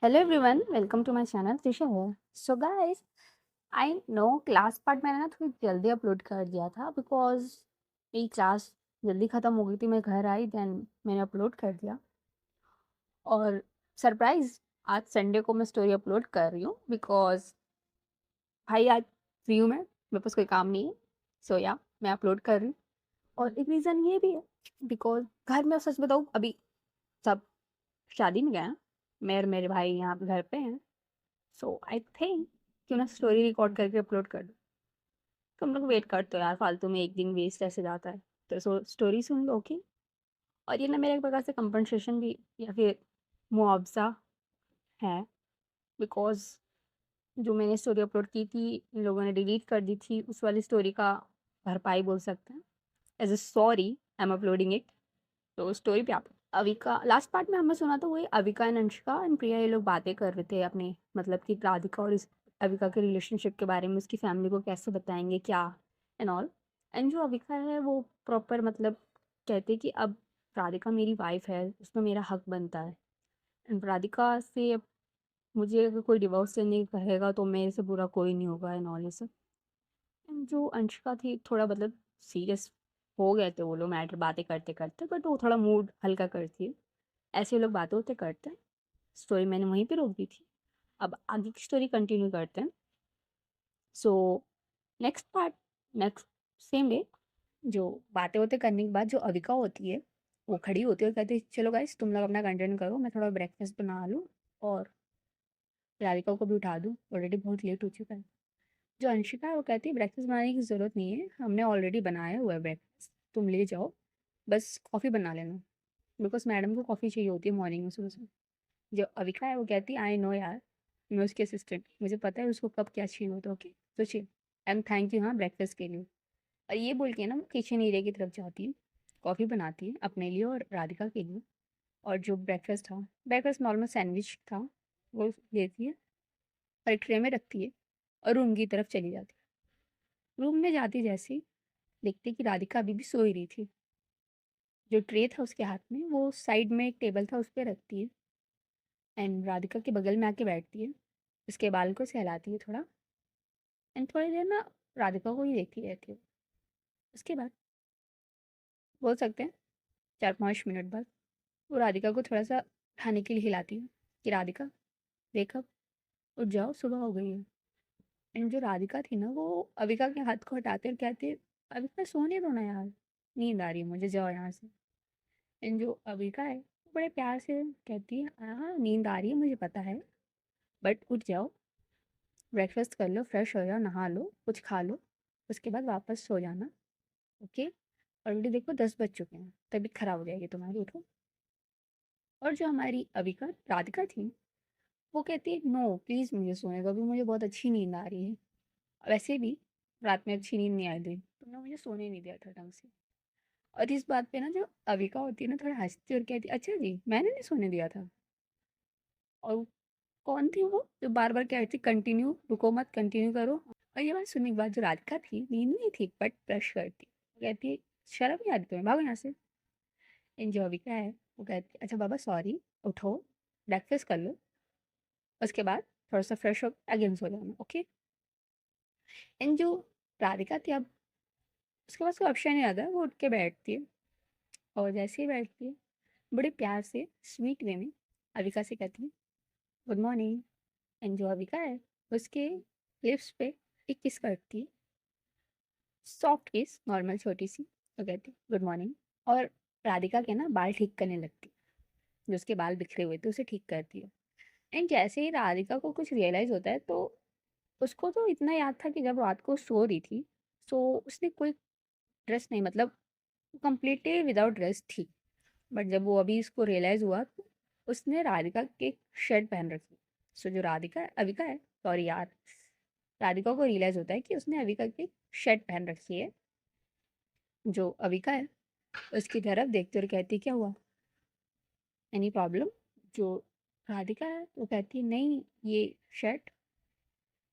Hello everyone, welcome to my channel Trisha है। So guys, I know class part मैंने ना थोड़ी जल्दी अपलोड कर दिया था बिकॉज मेरी क्लास जल्दी ख़त्म हो गई थी। मैं घर आई देन मैंने अपलोड कर दिया। और सरप्राइज, आज संडे को मैं स्टोरी अपलोड कर रही हूँ बिकॉज भाई आज फ्री हूँ मैं, मेरे पास कोई काम नहीं है। सो या मैं अपलोड कर रही हूँ। और एक रीज़न ये भी है बिकॉज घर में सच बताऊँ अभी सब शादी में गए हैं। मैं और मेरे भाई यहाँ पे घर पे हैं। सो आई थिंक क्यों ना स्टोरी रिकॉर्ड करके अपलोड कर दो। तुम लोग वेट करते हो यार, फालतू में एक दिन वेस्ट ऐसे जाता है। तो स्टोरी सुन लो, ओके। और ये ना मेरा एक प्रकार से कंपनसेशन भी या फिर मुआवजा है बिकॉज जो मैंने स्टोरी अपलोड की थी इन लोगों ने डिलीट कर दी थी, उस वाली स्टोरी का भरपाई बोल सकते हैं। As a sorry I am uploading it. तो स्टोरी पे आप अविका लास्ट पार्ट में हमें सुना था, वही अविका एंड अंशिका एंड प्रिया ये लोग बातें कर रहे थे अपने मतलब कि राधिका और इस अविका के रिलेशनशिप के बारे में, उसकी फैमिली को कैसे बताएंगे क्या एंड ऑल। एंड जो अविका है वो प्रॉपर मतलब कहते कि अब राधिका मेरी वाइफ है, उसमें मेरा हक बनता है। एंड राधिका से अब मुझे अगर कोई डिवोर्स देने कहेगा तो मेरे से बुरा कोई नहीं होगा एंड ऑल ये सब। एंड जो अंशिका थी थोड़ा मतलब सीरियस हो गए थे वो लोग मैटर बातें करते करते, बट वो थोड़ा मूड हल्का करती है। ऐसे लोग बातें होते करते हैं। स्टोरी मैंने वहीं पे रोक दी थी। अब आगे की स्टोरी कंटिन्यू करते हैं। So next part, next same day जो बातें होते करने के बाद जो अविका होती है वो खड़ी होती है और कहती है चलो गाइस तुम लोग अपना कंटेंट करो, मैं थोड़ा ब्रेकफास्ट बना लूँ और राधिका को भी उठा दूँ, ऑलरेडी बहुत लेट हो चुका है। जो अंशिका है वो कहती है ब्रेकफास्ट बनाने की ज़रूरत नहीं है, हमने ऑलरेडी बनाया हुआ है ब्रेकफास्ट, तुम ले जाओ, बस कॉफ़ी बना लेना। बिकॉज मैडम को कॉफ़ी चाहिए होती है मॉर्निंग में सुबह सुबह। जो अविका है वो कहती है आई नो यार, मैं उसकी असिस्टेंट, मुझे पता है उसको कब क्या चाहिए होता है, ओके तो चिल एंड थैंक यू हाँ ब्रेकफास्ट के लिए। और ये बोल के ना वो किचन एरिया की तरफ जाती है, कॉफ़ी बनाती है अपने लिए और राधिका के लिए। और जो ब्रेकफास्ट था, ब्रेकफास्ट नॉर्मल सैंडविच था, वो लेती है और एक ट्रे में रखती है और रूम की तरफ चली जाती है। रूम में जाती जैसे ही देखती कि राधिका अभी भी सोई रही थी। जो ट्रे था उसके हाथ में वो साइड में एक टेबल था उस पर रखती है एंड राधिका के बगल में आके बैठती है, उसके बाल को सहलाती है थोड़ा एंड थोड़ी देर ना राधिका को ही देखती रहती है। उसके बाद बोल सकते हैं 4-5 मिनट बाद वो राधिका को थोड़ा सा उठाने के लिए हिलाती है कि राधिका देख अब उठ जाओ, सुबह हो गई है। एंड जो राधिका थी ना वो अविका के हाथ को हटाते और कहती है अविका सोने दो ना यार, नींद आ रही है मुझे, जाओ यहाँ से। एंड जो अविका है वो बड़े प्यार से कहती है हाँ नींद आ रही है मुझे पता है, बट उठ जाओ, ब्रेकफास्ट कर लो, फ्रेश हो जाओ, नहा लो, कुछ खा लो, उसके बाद वापस सो जाना, ओके। ऑलरेडी देखो 10 बज चुके हैं, तबीयत खराब हो जाएगी तुम्हारी, उठो। और जो हमारी अविका राधिका थी वो कहती है नो प्लीज़ मुझे सोने दो, अभी मुझे बहुत अच्छी नींद आ रही है। वैसे भी रात में अच्छी नींद नहीं आई थी, तुमने मुझे सोने नहीं दिया था ढंग से। और इस बात पे ना जो अविका होती है ना थोड़ा हंसती और कहती है अच्छा जी मैंने नहीं सोने दिया था। और कौन थी वो जो बार बार कहती कंटिन्यू रुको मत कंटिन्यू करो। और ये बात सुनने के बाद जो राधिका थी नींद नहीं थी बट ब्रश करती, कहती है शर्म नहीं आती तुम्हें, भागो यहाँ से। एंड जो अविका है वो कहती है अच्छा बाबा सॉरी, उठो ब्रेकफास्ट कर लो, उसके बाद थोड़ा सा फ्रेश हो अगेन सो जाना, ओके। एंड जो राधिका थी अब उसके पास कोई ऑप्शन नहीं आता, वो उठ के बैठती है और जैसे ही बैठती है बड़े प्यार से स्वीट वे में अविका से कहती है गुड मॉर्निंग। एंड जो अविका है उसके लिप्स पे एक किस करती है, सॉफ्ट किस नॉर्मल छोटी सी, तो कहती गुड मॉर्निंग। और राधिका के ना बाल ठीक करने लगती, जो उसके बाल बिखरे हुए थे उसे ठीक करती है। एंड जैसे ही राधिका को कुछ रियलाइज़ होता है तो उसको तो इतना याद था कि जब रात को सो रही थी सो उसने कोई ड्रेस नहीं मतलब कंप्लीटली विदाउट ड्रेस थी। बट जब वो अभी इसको रियलाइज़ हुआ तो उसने राधिका की शर्ट पहन रखी। सो जो राधिका अविका है, सॉरी यार, राधिका को रियलाइज़ होता है कि उसने अविका की शर्ट पहन रखी है। जो अविका है उसकी तरफ देखते हुए कहती क्या हुआ, एनी प्रॉब्लम। जो राधिका है वो कहती है नहीं ये शर्ट,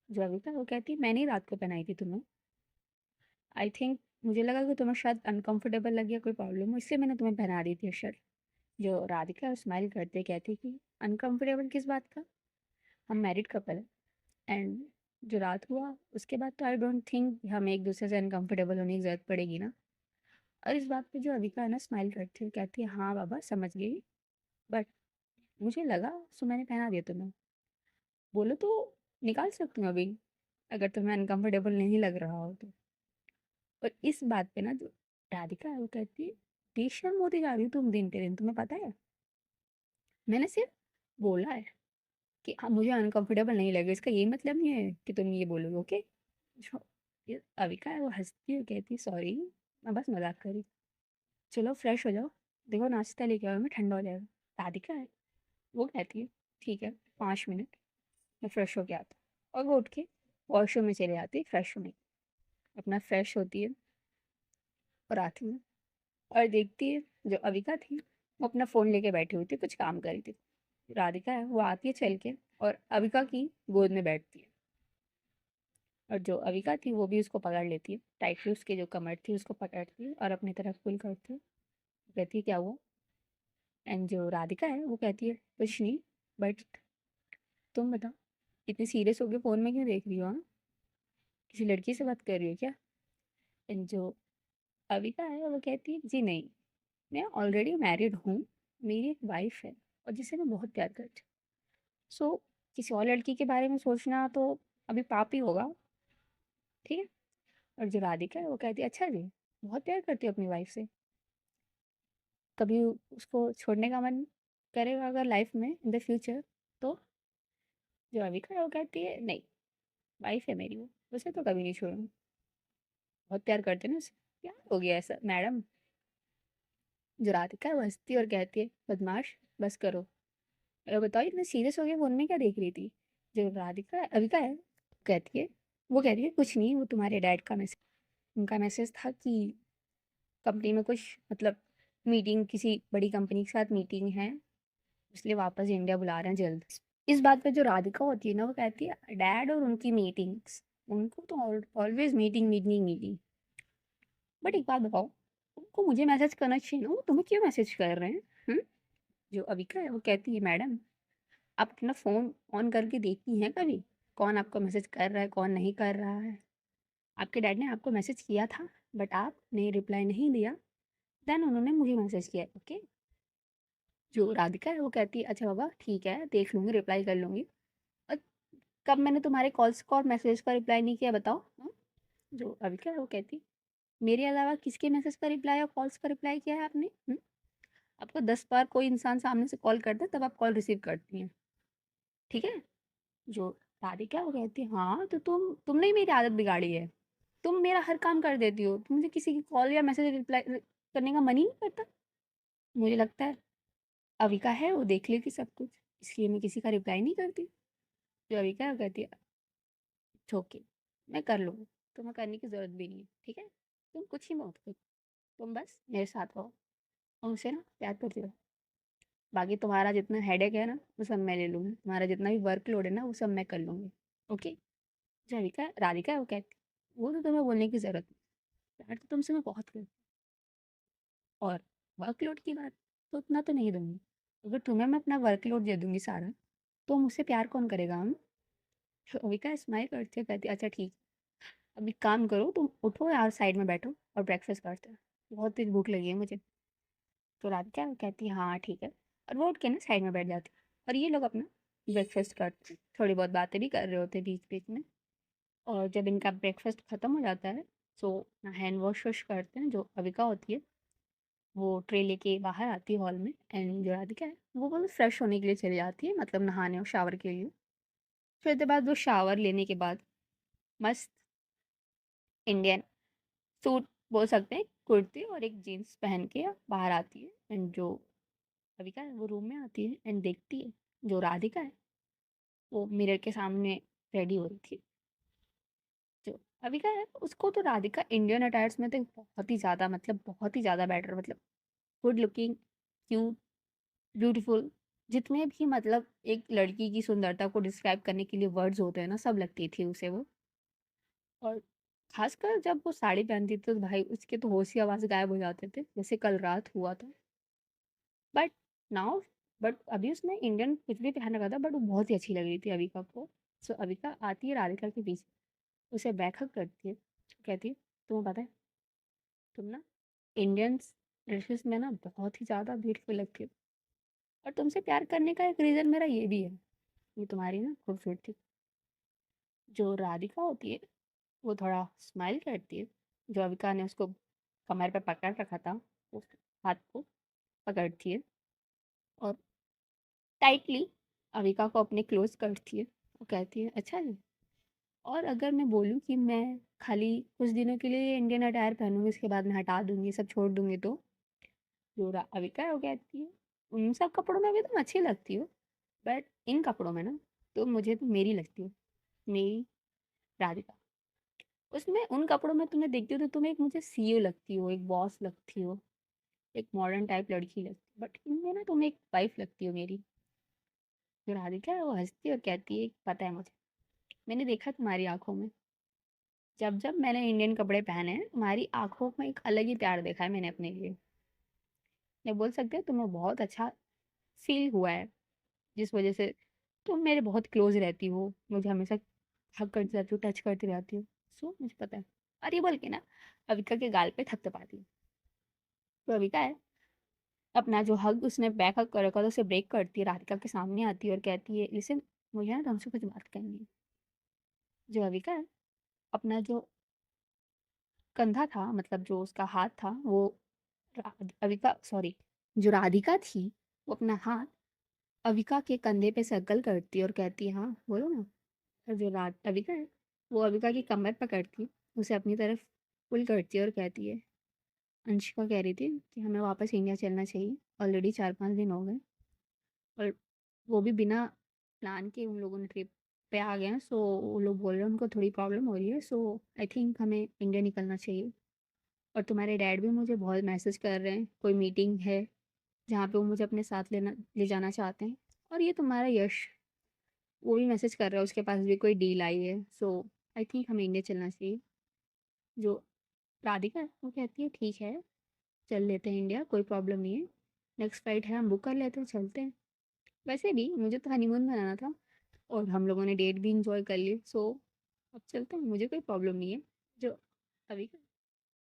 जो अविका है वो कहती है मैंने ही रात को पहनाई थी तुम्हें, आई थिंक मुझे लगा कि तुम्हें शायद अनकंफर्टेबल लगे या कोई प्रॉब्लम हो इसलिए मैंने तुम्हें पहना दी थी शर्ट। जो राधिका स्माइल करते कहती कि अनकंफर्टेबल किस बात का, हम मैरिड कपल है एंड जो रात हुआ उसके बाद तो आई डोंट थिंक हमें एक दूसरे से अनकंफर्टेबल होने की ज़रूरत पड़ेगी ना। और इस बात पे जो अविका है ना स्माइल करती है, कहती है हाँ बाबा समझ गई, बट मुझे लगा सो मैंने पहना दिया तुम्हें। बोलो तो निकाल सकती हूँ अभी, अगर तुम्हें अनकंफर्टेबल नहीं लग रहा हो तो। और इस बात पे ना जो राधिका है वो कहती है बेशर्म होती जा रही हो तुम दिन पे दिन, तुम्हें पता है मैंने सिर्फ बोला है कि हाँ मुझे अनकंफर्टेबल नहीं लगे, इसका ये मतलब नहीं है कि तुम ये बोलोगे ओके। जो ये अविका है वो हंसती है, कहती है सॉरी मैं बस मजाक करी, चलो फ्रेश हो जाओ, देखो नाश्ता लेके आओ मैं ठंडा हो जाएगा। राधिका है वो कहती है ठीक है 5 मिनट मैं फ्रेश होके आता हूँ। और वो उठ के वॉशरूम में चले जाती है फ्रेश होने, अपना फ्रेश होती है और आती है और देखती है जो अविका थी वो अपना फ़ोन लेके बैठी हुई थी, कुछ काम कर रही थी। राधिका है वो आती है चल के और अविका की गोद में बैठती है, और जो अविका थी वो भी उसको पकड़ लेती है टाइटली, उसके जो कमर थी उसको पकड़ती है और अपनी तरफ पुल करती है। कहती है क्या हुआ। एंड जो राधिका है वो कहती है कुछ नहीं, बट तुम बताओ इतनी सीरियस होके फ़ोन में क्यों देख रही हो, हाँ किसी लड़की से बात कर रही हो क्या। एंड जो अविका है वो कहती है जी नहीं, मैं ऑलरेडी मैरिड हूँ, मेरी एक वाइफ है और जिसे मैं बहुत प्यार करती हूँ। सो किसी और लड़की के बारे में सोचना तो अभी पाप ही होगा, ठीक है। और जो राधिका है वो कहती है अच्छा जी, बहुत प्यार करती हो अपनी वाइफ से, कभी उसको छोड़ने का मन करेगा अगर लाइफ में इन द फ्यूचर तो। जो राधिका है वो कहती है नहीं, वाइफ है मेरी वो, उसे तो कभी नहीं छोड़ूंगी, बहुत प्यार करते हैं ना उसे, प्यार हो गया ऐसा मैडम। जो राधिका है वो हंसती है और कहती है बदमाश बस करो। अरे बताओ इतने सीरियस हो गए फोन में क्या देख रही थी। जो राधिका अविका है कहती है वो कहती है कुछ नहीं, वो तुम्हारे डैड का मैसेज, उनका मैसेज था कि कंपनी में कुछ मतलब मीटिंग, किसी बड़ी कंपनी के साथ मीटिंग है, इसलिए वापस इंडिया बुला रहे हैं जल्द। इस बात पे जो राधिका होती है ना वो कहती है डैड और उनकी मीटिंग्स, उनको तो always meeting meeting meeting. But एक बात बताओ, उनको मुझे मैसेज करना चाहिए ना, वो तुम्हें क्यों मैसेज कर रहे हैं। हम्म? जो अविका है वो कहती है मैडम आप अपना फ़ोन ऑन करके देखती हैं कभी कौन आपको मैसेज कर रहा है कौन नहीं कर रहा है। आपके डैड ने आपको मैसेज किया था बट आपने रिप्लाई नहीं दिया, देन उन्होंने मुझे मैसेज किया ओके। जो राधिका है वो कहती है अच्छा बाबा ठीक है देख लूँगी रिप्लाई कर लूँगी। और कब मैंने तुम्हारे कॉल्स का और मैसेज का रिप्लाई नहीं किया बताओ, हाँ? जो राधिका है वो कहती मेरे अलावा किसके मैसेज का रिप्लाई और कॉल्स का रिप्लाई किया है आपने, आपको 10 बार कोई इंसान सामने से कॉल करता है तब आप कॉल रिसीव करती हैं, ठीक है। जो राधिका वो कहती है हाँ तो तुमने ही मेरी आदत बिगाड़ी है, तुम मेरा हर काम कर देती हो, तुम मुझे किसी की कॉल या मैसेज रिप्लाई करने का मन ही नहीं करता। मुझे लगता है अविका है वो देख लेती सब कुछ, इसलिए मैं किसी का रिप्लाई नहीं करती। जो अविका है वो कहती है ओके मैं कर लूँगी, तुम्हें करने की ज़रूरत भी नहीं है, ठीक है। तुम कुछ ही मत करो, तुम बस मेरे साथ रहो और मुझसे ना प्यार करती रहो, बाकी तुम्हारा जितना हेडेक है ना वो सब मैं ले लूँगी, तुम्हारा जितना भी वर्कलोड है ना वो सब मैं कर लूँगी, ओके। जो राधिका राधिका है वो कहती वो तो तुम्हें बोलने की ज़रूरत नहीं, प्यार तो तुमसे मैं बहुत करती हूँ। और वर्कलोड की बात तो उतना तो नहीं दूंगी, अगर तुम्हें मैं अपना वर्कलोड दे दूंगी सारा तो मुझसे प्यार कौन करेगा हम। विका स्माइल करती है कहती अच्छा ठीक, अब एक काम करो तुम उठो यार साइड में बैठो और ब्रेकफास्ट करते हैं, बहुत तेज भूख लगी है मुझे। तो राधिका कहती है हाँ ठीक है, और वो उठ के ना साइड में बैठ जाती है और ये लोग अपना ब्रेकफास्ट करते हैं, थोड़ी बहुत बातें भी कर रहे होते हैं बीच बीच में। और जब इनका ब्रेकफास्ट ख़त्म हो जाता है सो हैंड वॉश वॉश करते हैं, जो अविका होती है वो ट्रे लेके बाहर आती है हॉल में, एंड जो राधिका है वो बस फ्रेश होने के लिए चली जाती है, मतलब नहाने और शावर के लिए। फिर उसके बाद वो शावर लेने के बाद मस्त इंडियन सूट बोल सकते हैं, कुर्ती और एक जीन्स पहन के बाहर आती है। एंड जो अविका है वो रूम में आती है एंड देखती है जो राधिका है वो मिरर के सामने रेडी हो रही थी। जो अविका है उसको तो राधिका इंडियन अटायर्स में तो बहुत ही ज़्यादा, मतलब बहुत ही ज़्यादा बेटर, मतलब गुड लुकिंग, क्यूट, ब्यूटीफुल, जितने भी मतलब एक लड़की की सुंदरता को डिस्क्राइब करने के लिए वर्ड्स होते हैं ना सब लगती थी उसे वो। और खासकर जब वो साड़ी पहनती थी तो भाई उसके तो होश की आवाज़ गायब हो जाते थे जैसे कल रात हुआ था। बट नाउ बट अभी उसने इंडियन कुछ भी पहन रखा था, बट वो बहुत ही अच्छी लग रही थी अविका को। सो अविका आती है राधिका के पीछे, उसे बैकहग करती है, कहती है तुम्हें पता है तुम ना इंडियन ड्रेसेस में ना बहुत ही ज़्यादा ब्यूटीफुल लगती हो, और तुमसे प्यार करने का एक रीज़न मेरा ये भी है, ये तुम्हारी ना खूबसूरती। जो राधिका होती है वो थोड़ा स्माइल करती है, जो अविका ने उसको कमर पे पकड़ रखा था उस हाथ को पकड़ती है और टाइटली अविका को अपने क्लोज करती है। वो कहती है अच्छा जी, और अगर मैं बोलूँ कि मैं खाली कुछ दिनों के लिए इंडियन अटायर पहनूंगी, इसके बाद मैं हटा दूंगी, सब छोड़ दूंगी, तो जो अविका है वो कहती है उन सब कपड़ों में भी तुम अच्छी लगती हो, बट इन कपड़ों में ना तो मुझे तो मेरी लगती हो, मेरी राधिका। उसमें उन कपड़ों में तुम्हें देखती हो तो तुम एक मुझे सीईओ लगती हो, एक बॉस लगती हो, एक मॉडर्न टाइप लड़की लगती हो, बट इनमें ना तुम एक वाइफ लगती हो मेरी। जो राधिका है वो हंसती है और कहती है पता है मुझे, मैंने देखा तुम्हारी आंखों में, जब जब मैंने इंडियन कपड़े पहने हैं तुम्हारी आंखों में एक अलग ही प्यार देखा है मैंने अपने लिए। मैं बोल सकते हो तुम्हें बहुत अच्छा फील हुआ है, जिस वजह से तुम मेरे बहुत क्लोज रहती हो, मुझे हमेशा हक करती रहती हो, टच करती रहती हो। सो मुझे पता है। और ये बोल के ना अविका के गाल पे थपथपाती है। तो अविका है अपना जो हग उसने बैक हग कर रखा था उसे ब्रेक करती है, राधिका के सामने आती है और कहती है लिसन, मुझे ना तुमसे कुछ बात करनी है। जो अविका है अपना जो कंधा था, मतलब जो उसका हाथ था वो अविका सॉरी जो राधिका थी वो अपना हाथ अविका के कंधे पे सर्कल करती है और कहती है हाँ बोलो ना। और जो अविका है वो अविका की कमर पकड़ती है, उसे अपनी तरफ पुल करती है और कहती है अंशिका कह रही थी कि हमें वापस इंडिया चलना चाहिए, ऑलरेडी 4-5 दिन हो गए, और वो भी बिना प्लान के उन लोगों ने ट्रिप पे आ गए हैं। सो वो लोग बोल रहे हैं उनको थोड़ी प्रॉब्लम हो रही है, सो आई थिंक हमें इंडिया निकलना चाहिए। और तुम्हारे डैड भी मुझे बहुत मैसेज कर रहे हैं, कोई मीटिंग है जहाँ पे वो मुझे अपने साथ ले जाना चाहते हैं। और ये तुम्हारा यश, वो भी मैसेज कर रहा है, उसके पास भी कोई डील आई है, सो आई थिंक हमें इंडिया चलना चाहिए। जो राधिका है वो कहती है ठीक है चल लेते हैं इंडिया, कोई प्रॉब्लम नहीं है, नेक्स्ट फ्लाइट है हम बुक कर लेते हैं, चलते हैं। वैसे भी मुझे तो हनीमून मनाना था और हम लोगों ने डेट भी इंजॉय कर ली, सो अब चलते हैं, मुझे कोई प्रॉब्लम नहीं है। जो अभी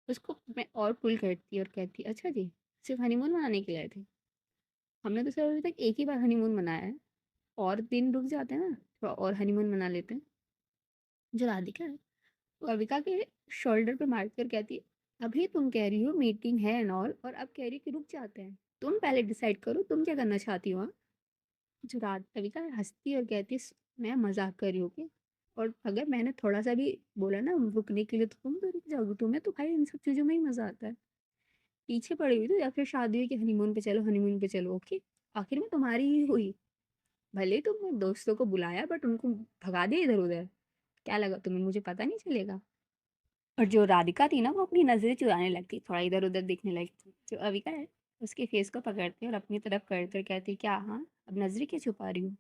उसको मैं और पुल करती और कहती अच्छा जी, सिर्फ हनीमून मनाने के लिए आए थे, हमने तो सिर्फ अभी तक एक ही बार हनीमून मनाया है, और दिन रुक जाते हैं ना थोड़ा और हनीमून मना लेते हैं। जो राधिका है वो अविका के शोल्डर पे मार कर कहती है अभी तुम कह रही हो मीटिंग है एंड ऑल, और अब कह रही हो कि रुक जाते हैं, तुम पहले डिसाइड करो तुम क्या करना चाहती हो, हाँ? जो रात कविता हंसती है और कहती है मैं मजाक कर रही हूँ कि, और अगर मैंने थोड़ा सा भी बोला ना रुकने के लिए तो तुम तो रुक जाओगी, तुम्हें तो भाई इन सब चीज़ों में ही मजा आता है, पीछे पड़ी हुई तो, या फिर शादी हुई कि हनीमून पे चलो हनीमून पे चलो, ओके आखिर में तुम्हारी ही हुई, भले ही तुमने दोस्तों को बुलाया बट उनको भगा दिया इधर उधर, क्या लगा तुम्हें मुझे पता नहीं चलेगा। और जो राधिका थी ना वो अपनी नजरें चुराने लगती, थोड़ा इधर उधर देखने लगती, जो अविका है उसके फेस को पकड़ती और अपनी तरफ करते कहती क्या हाँ अब नजरें क्यों छुपा रही हूँ,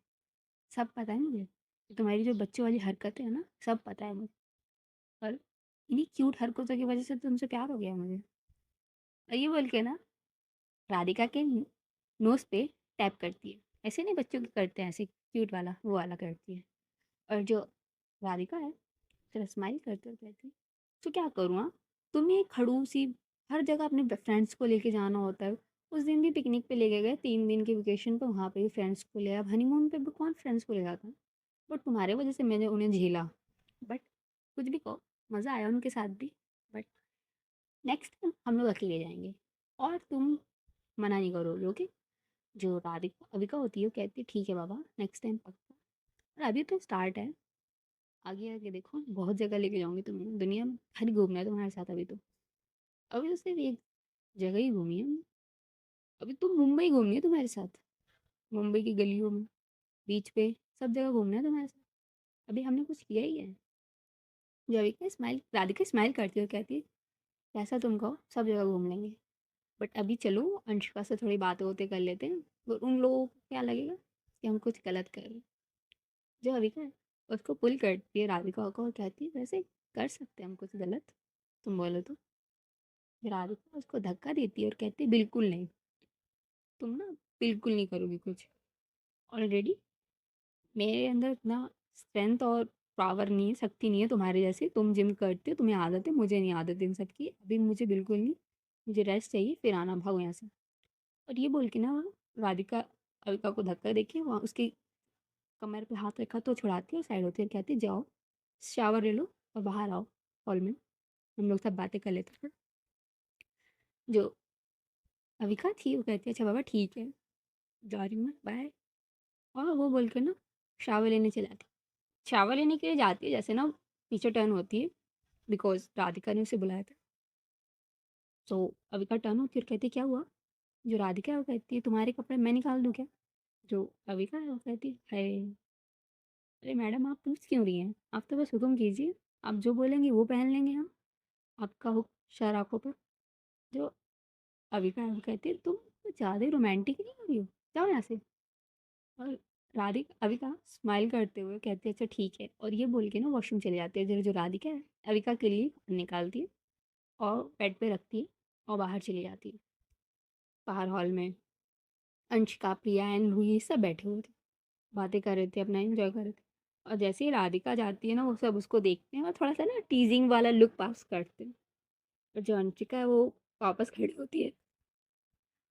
सब पता है मुझे, तुम्हारी जो बच्चों वाली हरकतें है ना सब पता है मुझे, और इन्हीं क्यूट हरकतों की वजह से तुमसे प्यार हो गया मुझे। और ये बोल के ना राधिका के नोज पे टैप करती है, ऐसे नहीं बच्चों के करते हैं, ऐसे क्यूट वाला वो वाला करती है। और जो राधिका है फिर स्माइल करते हुए कहती है तो क्या करूँ हाँ, तुम ये खड़ूसी हर जगह अपने फ्रेंड्स को लेके जाना होता है, उस दिन भी पिकनिक पे लेके गए 3 दिन के वेकेशन पे, वहाँ पे भी फ्रेंड्स को ले, अब हनीमून पे भी कौन फ्रेंड्स को ले जाता है, बट तुम्हारे वजह से मैंने उन्हें झेला, बट कुछ भी कहो मज़ा आया उनके साथ भी, बट नेक्स्ट टाइम हम लोग अकेले जाएंगे और तुम मना नहीं करोगे, ओके। जो राधिका अविका होती है वो कहती है ठीक है बाबा नेक्स्ट टाइम पक्का, और अभी तो स्टार्ट है, आगे आगे देखो बहुत जगह लेके जाऊंगी तुम्हें, दुनिया में हर घूमना है तुम्हारे साथ, अभी तो सिर्फ एक जगह ही घूमी है, अभी तुम मुंबई घूमनी है तुम्हारे साथ, मुंबई की गलियों में, बीच पे, सब जगह घूमना है तुम्हारे साथ, अभी हमने कुछ किया ही है। जविका स्माइल राधिका स्माइल करती है और कहती है जैसा तुम कहो सब जगह घूम लेंगे, बट अभी चलो अंशिका से थोड़ी बातें होते कर लेते हैं, तो उन लोगों को क्या लगेगा कि हम कुछ गलत कर रहे हैं। जो अविका है उसको पुल करती है राधिका को और कहती है वैसे कर सकते हैं हम कुछ गलत, तुम बोलो तो। फिर राधिका उसको धक्का देती है और कहती है बिल्कुल नहीं, तुम ना बिल्कुल नहीं करूँगी कुछ। ऑलरेडी मेरे अंदर इतना स्ट्रेंथ और पावर नहीं है, शक्ति नहीं है तुम्हारे जैसी। तुम जिम करते हो, तुम्हें आदत है, मुझे नहीं आदत इन सब की। अभी मुझे बिल्कुल नहीं, मुझे रेस्ट चाहिए, फिर आना, भागो यहाँ से। और ये बोल के ना राधिका अविका को धक्का देके वहाँ उसकी कमर पे हाथ रखा तो छुड़ाती है और साइड होती है, कहती है, जाओ शावर ले लो और बाहर आओ हॉल में, हम लोग सब बातें कर लेते हैं। जो अविका थी वो कहती है अच्छा बाबा ठीक है, जा रही हूँ मैं, बाय। और वो बोल कर ना शावर लेने चली जाती। शावर लेने के लिए जाती है, जैसे ना पीछे टर्न होती है, बिकॉज राधिका ने उसे बुलाया था। तो अविका टर्न होती है और कहती है क्या हुआ। जो राधिका है वो कहती है तुम्हारे कपड़े मैं निकाल दूँ क्या। जो अविका है वो कहती है हाय, अरे मैडम आप पूछ क्यों रही हैं, आप तो बस हुक्म कीजिए, आप जो बोलेंगी वो पहन लेंगे हम, आपका हुक्म शहर आंखों पर। जो अविका है वो कहती है तुम कुछ ज़्यादा ही रोमांटिक नहीं हो रही हो, जाओ यहाँ से। और राधिका अविका स्माइल करते हुए कहती है अच्छा ठीक है, और ये बोल के ना वॉशरूम चले जाते हैं। जो राधिका है अविका के लिए निकालती है और बेड पे रखती है और बाहर चली जाती है। बाहर हॉल में अंशिका, प्रिया एंड रूही सब बैठे हुए थे, बातें कर रहे थे, अपना एंजॉय कर रहे थे। और जैसे ही राधिका जाती है ना वो सब उसको देखते हैं और थोड़ा सा ना टीजिंग वाला लुक पास करते हैं। और जो अंशिका है वो वापस खड़ी होती है।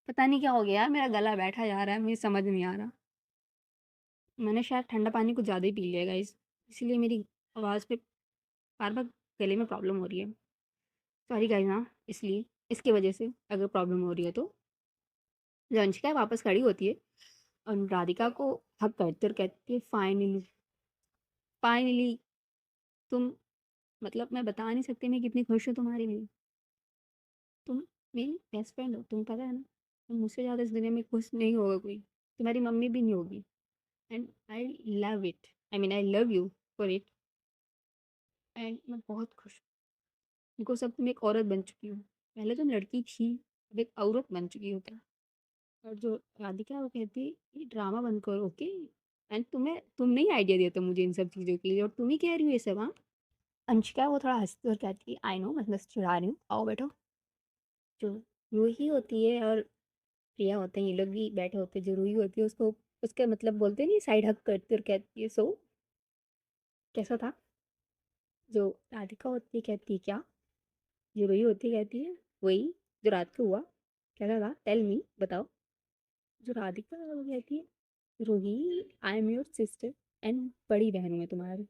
पता नहीं क्या हो गया यार, मेरा गला बैठा जा रहा है, मुझे समझ नहीं आ रहा। मैंने शायद ठंडा पानी कुछ ज़्यादा ही पी लिया गाइस, इसलिए मेरी आवाज़ पे बार बार गले में प्रॉब्लम हो रही है। सॉरी गाइस ना, इसलिए इसकी वजह से अगर प्रॉब्लम हो रही है तो। जो अंशिका है वापस खड़ी होती है और राधिका को हक करते और कहती है फाइनली, फाइनली तुम, मतलब मैं बता नहीं सकती मैं कितनी खुश हूँ तुम्हारे लिए। तुम मेरी बेस्ट फ्रेंड हो, तुम्हें पता है ना। तुम मुझसे ज़्यादा इस दुनिया में खुश नहीं होगा कोई, तुम्हारी मम्मी भी नहीं होगी। And I love it, I mean I love you for it. And मैं बहुत खुश हूँ बिकॉज अब तुम एक औरत बन चुकी हो। पहले तुम लड़की थी, अब एक औरत बन चुकी हो तुम। और जो राधिका है वो कहती है ये ड्रामा बंद करो, ओके। एंड तुमने ही आइडिया दिया था मुझे इन सब चीज़ों के लिए, और तुम ही कह रही हो ये सब, हाँ। अंशिका वो थोड़ा हंसती और कहती है आई नो मैं बस चिढ़ा रही हूँ, आओ बैठो। जो रूही होती है और प्रिया होते हैं, ये लोग भी बैठे होते हैं। जो रूही होती है उसको उसके मतलब बोलते नहीं, साइड हक करती है और कहती है सो कैसा था। जो राधिका होती है कहती है क्या। जो रूही होती है कहती है वही जो रात को हुआ, कैसा था, टेल मी, बताओ। जो राधिका है वो कहती है Ruhi I am your sister and बड़ी बहन हूँ मैं तुम्हारी।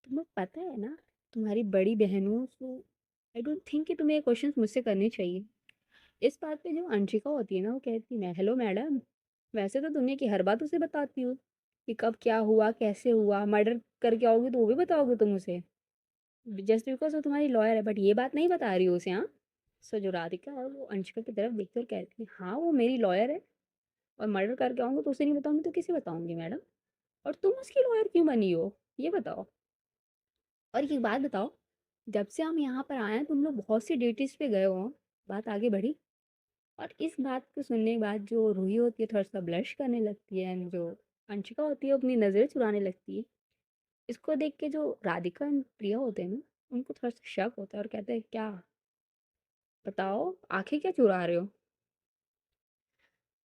तुम्हें पता है ना तुम्हारी बड़ी बहन हूँ, सो आई डोंट थिंक कि तुम्हें ये क्वेश्चन मुझसे करने चाहिए। इस बात पे जो अंशिका होती है ना वो कहती है मैं हेलो मैडम, वैसे तो दुनिया की हर बात उसे बताती हूँ कि कब क्या हुआ, कैसे हुआ, मर्डर करके आओगी तो वो भी बताओगे तुम उसे, जस्ट बिकॉज वो तुम्हारी लॉयर है, बट ये बात नहीं बता रही हो उसे, हाँ। सो जो राधिका है वो अंशिका की तरफ देखते और कहती है हाँ वो मेरी लॉयर है, और मर्डर करके आऊँगी तो उसे नहीं बताऊंगी तो किसे बताऊंगी मैडम। और तुम उसकी लॉयर क्यों बनी हो ये बताओ। और एक बात बताओ, जब से हम यहाँ पर आए हैं तुम लोग बहुत सी डेटिस पे गए हो, बात आगे बढ़ी। और इस बात को सुनने के बाद जो रूही होती है थोड़ा सा ब्लश करने लगती है, एंड जो अंशिका होती है वो अपनी नज़रें चुराने लगती है। इसको देख के जो राधिका एंड प्रिया होते हैं ना उनको थोड़ा सा शक होता है और कहते हैं क्या, बताओ आंखें क्या चुरा रहे हो।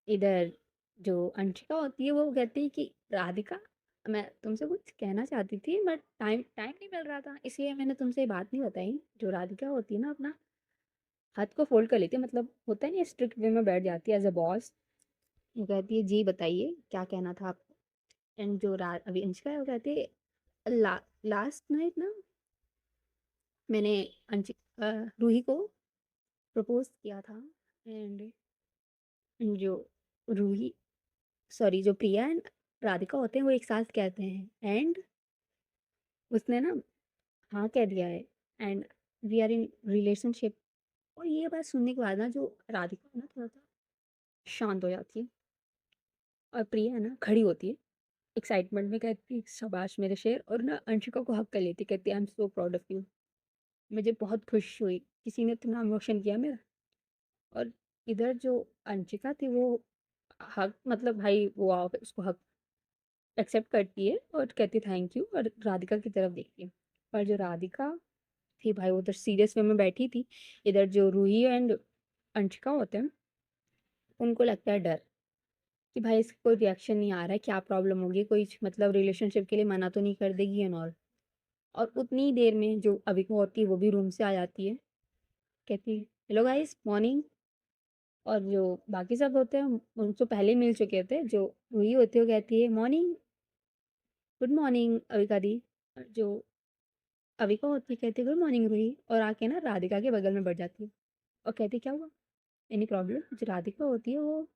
इधर जो अंशिका होती है वो कहती है कि राधिका मैं तुमसे कुछ कहना चाहती थी बट टाइम टाइम नहीं मिल रहा था इसलिए मैंने तुमसे ये बात नहीं बताई। जो राधिका होती है ना अपना हाथ को फोल्ड कर लेती है, मतलब होता है नहीं स्ट्रिक्ट वे में बैठ जाती है एज अ बॉस। वो कहती है जी बताइए क्या कहना था आपको। एंड जो अभी अंशिका है वो कहती है लास्ट नाइट ना मैंने रूही को प्रपोज किया था। एंड जो रूही सॉरी जो प्रिया एंड राधिका होते हैं वो एक साथ कहते हैं एंड उसने ना हाँ कह दिया है and we are in relationship. और ये बात सुनने के बाद ना जो राधिका है ना थोड़ा सा शांत हो जाती है, और प्रिया है ना खड़ी होती है एक्साइटमेंट में, कहती है शाबाश मेरे शेर, और ना अंशिका को हक कर लेती है, कहती है I am so proud of you, मुझे बहुत खुश हुई किसी ने इतना इमोशन किया मेरा। और इधर जो अंशिका थी वो हक मतलब भाई वो उसको हक एक्सेप्ट करती है और कहती है थैंक यू, और राधिका की तरफ देखती है। और जो राधिका थी भाई वो उधर सीरियस वे में बैठी थी। इधर जो रूही एंड अंशिका होते हैं उनको लगता है डर कि भाई इसका कोई रिएक्शन नहीं आ रहा है, क्या प्रॉब्लम होगी, कोई मतलब रिलेशनशिप के लिए मना तो नहीं कर देगी एंड ऑल। और उतनी ही देर में जो अभी वो होती है वो भी रूम से आ जाती है, कहती है हेलो गाइस मॉर्निंग। और जो बाकी सब होते हैं उनसे पहले ही मिल चुके थे, जो रूही होती है वो कहती है मॉर्निंग, गुड मॉर्निंग अविका दी। और जो अविका होती है कहती है गुड मॉर्निंग रूही, और आके ना राधिका के बगल में बैठ जाती है और कहती है क्या हुआ, एनी प्रॉब्लम। जो राधिका होती है वो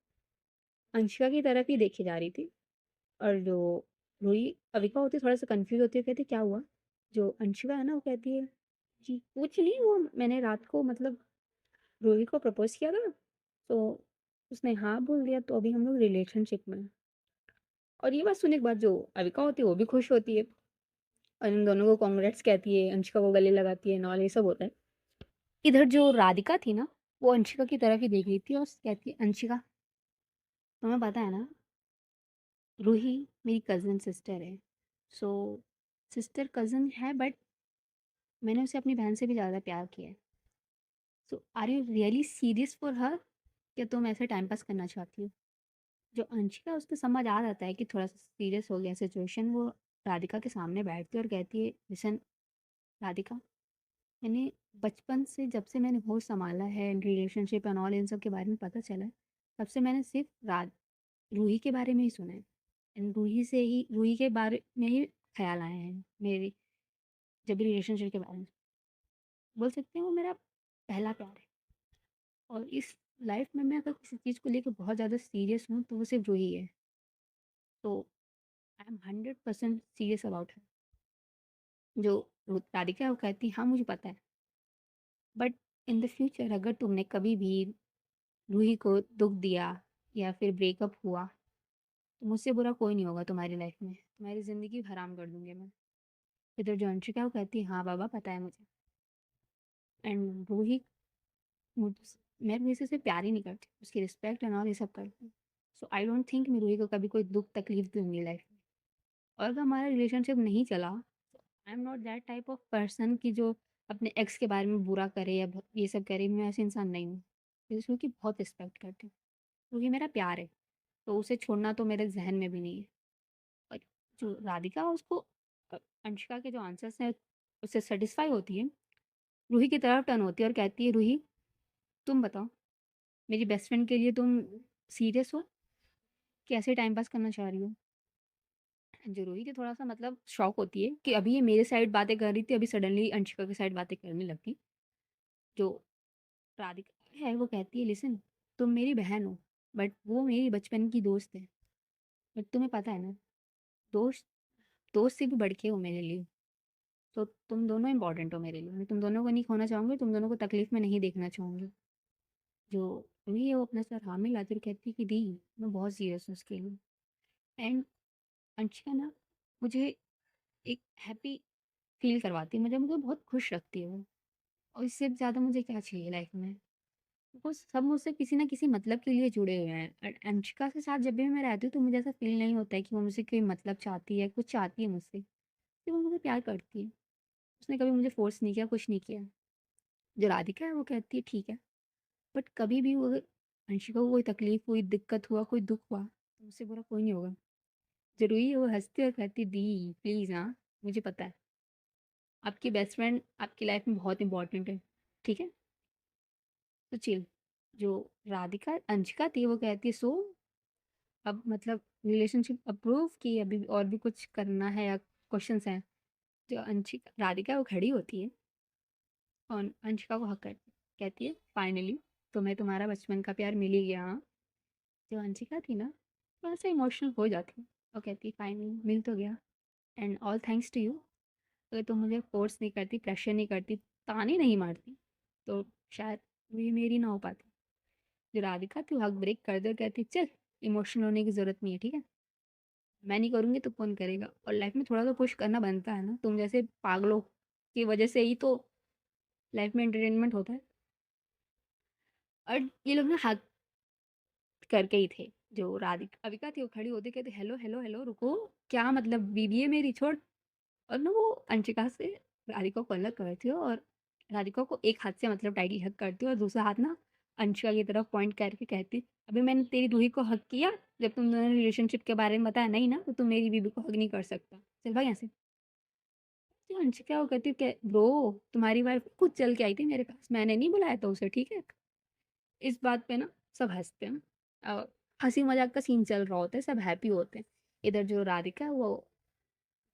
अंशिका की तरफ ही देखी जा रही थी, और जो रूही अविका होती है थोड़ा सा कंफ्यूज होती है, कहती है क्या हुआ। जो अंशिका है ना वो कहती है जी कुछ नहीं, वो मैंने रात को मतलब रूही को प्रपोज किया था, तो उसने हाँ बोल दिया, तो अभी हम लोग रिलेशनशिप में हैं। और ये बात सुनने के बाद जो अविका होती है वो भी खुश होती है और इन दोनों को कॉन्ग्रेट्स कहती है, अंशिका को गले लगाती है, नॉल ये सब होता है। इधर जो राधिका थी ना वो अंशिका की तरफ ही देख रही थी और कहती है अंशिका तुम्हें पता है ना रूही मेरी कज़न सिस्टर है। सो सिस्टर कज़न है बट मैंने उसे अपनी बहन से भी ज़्यादा प्यार किया है। So are you really serious for her, क्या तुम ऐसे टाइम पास करना चाहती हो। जो अंशिका है उसको समझ आ जाता है कि थोड़ा सा सीरियस हो गया सिचुएशन, वो राधिका के सामने बैठती है और कहती है लिसन राधिका, मैंने बचपन से जब से मैंने होश संभाला है रिलेशनशिप एंड ऑल इन सब के बारे में पता चला है, तब से मैंने सिर्फ रूही के बारे में ही सुना है। एंड रूही के बारे में ही ख्याल आए हैं मेरी, जब भी रिलेशनशिप के बारे में बोल सकते हैं वो मेरा पहला प्यार है। और इस लाइफ में मैं अगर किसी चीज़ को लेकर बहुत ज़्यादा सीरियस हूँ तो वो सिर्फ रूही है। तो आई एम 100% सीरियस अबाउट है। जो राधिका है वो कहती है हाँ मुझे पता है, बट इन द फ्यूचर अगर तुमने कभी भी रूही को दुख दिया या फिर ब्रेकअप हुआ तो मुझसे बुरा कोई नहीं होगा तुम्हारी लाइफ में, तुम्हारी ज़िंदगी हराम कर दूंगी मैं। इधर जो अंशिका है वो कहती है हाँ बाबा पता है मुझे। एंड रूही मुझ- मैं रूही से सिर्फ प्यार ही नहीं करती, उसकी रिस्पेक्ट एंड और ये सब करती हूँ। सो आई डोंट थिंक मैं रूही को कभी कोई दुख तकलीफ दूंगी लाइफ में। और अगर हमारा रिलेशनशिप नहीं चला, I am not that type of person की जो अपने एक्स के बारे में बुरा करे या ये सब करे, मैं ऐसे इंसान नहीं हूँ। मैं उसकी बहुत रिस्पेक्ट करती हूँ क्योंकि मेरा प्यार है, तो उसे छोड़ना तो मेरे जहन में भी नहीं है। और जो राधिका उसको अंशिका के जो आंसर्स हैं उससे सेटिस्फाई होती है, रूही की तरफ टर्न होती है और कहती है रूही तुम बताओ मेरी बेस्ट फ्रेंड के लिए तुम सीरियस हो कि ऐसे टाइम पास करना चाह रही हो। जो रूही थी थोड़ा सा मतलब शॉक होती है कि अभी ये मेरे साइड बातें कर रही थी, अभी सडनली अंशिका की साइड बातें करने लगती। जो राधिका है वो कहती है लिसन तुम मेरी बहन हो बट वो मेरी बचपन की दोस्त है। बट तुम्हें पता है ना दोस्त दोस्त से भी बढ़ के हो मेरे लिए। तो तुम दोनों इंपॉर्टेंट हो मेरे लिए, मैं तुम दोनों को नहीं खोना चाहूँगी, तुम दोनों को तकलीफ में नहीं देखना चाहूँगी। जो रूही है वो अपना सर हाँ में लाती और कहती है कि दी मैं बहुत सीरियस हूँ उसके लिए। एंड अंशिका ना मुझे एक हैप्पी फील करवाती है, मुझे मुझे बहुत खुश रखती है वो। और इससे ज़्यादा मुझे क्या चाहिए लाइफ में। वो सब मुझसे किसी ना किसी मतलब के लिए जुड़े हुए हैं। अंशिका के साथ जब भी मैं रहती हूँ तो मुझे ऐसा फील नहीं होता है कि वो मुझसे कोई मतलब चाहती है, कुछ चाहती है मुझसे, कि वो मुझे प्यार करती है। उसने कभी मुझे फोर्स नहीं किया, कुछ नहीं किया। जो राधिका है वो कहती है ठीक है, बट कभी भी वो अगर अंशिका को कोई तकलीफ हुई, दिक्कत हुआ, कोई दुख हुआ तो मुझसे बुरा कोई नहीं होगा। जरूरी है वो हंसती और कहती दी प्लीज़ हाँ मुझे पता है आपकी बेस्ट फ्रेंड आपकी लाइफ में बहुत इंपॉर्टेंट है, ठीक है तो चिल। जो राधिका अंशिका थी वो कहती है सो अब मतलब रिलेशनशिप अप्रूव की अभी और भी कुछ करना है या क्वेश्चंस हैं। जो अंशिका राधिका वो खड़ी होती है और अंशिका को हक करती कहती है फाइनली तुम्हें तुम्हारा बचपन का प्यार मिल ही गया हाँ। जो अंशिका थी ना थोड़ा सा इमोशनल हो जाती और कहती फाइनली मिल तो गया and all thanks to you. अगर तुम मुझे फोर्स नहीं करती, प्रेशर नहीं करती, ताने नहीं मारती तो शायद ये मेरी ना हो पाती। जो राधिका थी वो हक ब्रेक कर दे और कहती चल इमोशनल होने की ज़रूरत नहीं है, ठीक है मैं नहीं करूँगी तो कौन करेगा। और लाइफ में थोड़ा तो पुश करना बनता है ना, तुम जैसे पागलों की वजह से ही तो लाइफ में एंटरटेनमेंट होता है। और ये लोग ना हक करके ही थे। जो राधिका अविका थी वो खड़ी होती कहती हेलो हेलो हेलो रुको, क्या मतलब बीबी है मेरी छोड़। और ना वो अंशिका से राधिका को अलग करती हो और राधिका को एक हाथ से मतलब टाइटली हक करती हो और दूसरा हाथ ना अंशिका की तरफ पॉइंट करके कहती, अभी मैंने तेरी रूही को हक किया जब तुमने रिलेशनशिप के बारे में बताया नहीं ना, तो तुम मेरी बीबी को हक नहीं कर सकता, चल भाई यहाँ से। तो अंशिका वो कहती है ब्रो, तुम्हारी वाइफ खुद चल के आई थी मेरे पास, मैंने नहीं बुलाया था उसे, ठीक है। इस बात पे ना सब हंसते हैं। हंसी मजाक का सीन चल रहा होता है, सब हैप्पी होते हैं। इधर जो राधिका है वो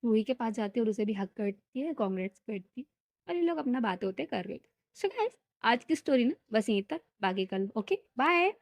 रूही के पास जाती है और उसे भी हक करती है, कांग्रेट्स करती है, और ये लोग अपना बातें होते कर रहे थे। सो गाइस, आज की स्टोरी ना बस यहीं तक, बाकी कल। Okay bye.